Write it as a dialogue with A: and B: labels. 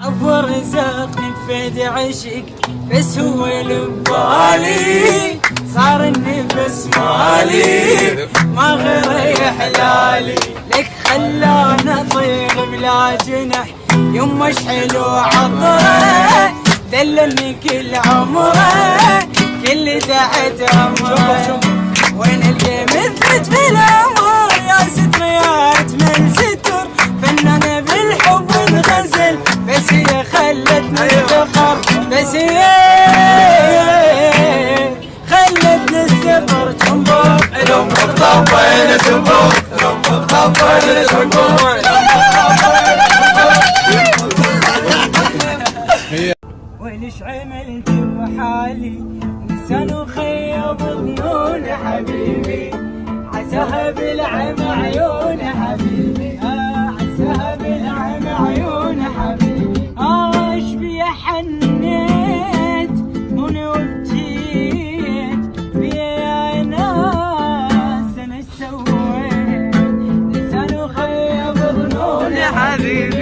A: ابو رزقني بفيد عشق بس هو البالي صار النفس مالي ما غير حلالي لك خلانا طير بلا جنح يما حلو عطره دلني كل عمره كل دعت عمره وين القي مثلك بالامور يا ستر يا اجمل ستر فنانه بالحب الغزل بس هي خلتني افتخر بس هي خلتني السفر جنبك
B: الام الطبين جنبك الام الطبين جنبك
A: ويلش عملت بحالي لسان وخيب ظنون حبيبي عساها بالعمى عيون حبيبي عساها بالعمى عيون حبيبي اش بيا حنيت هنا وبجيت بيا ناس انا ايش سويت لسان وخيب ظنون حبيبي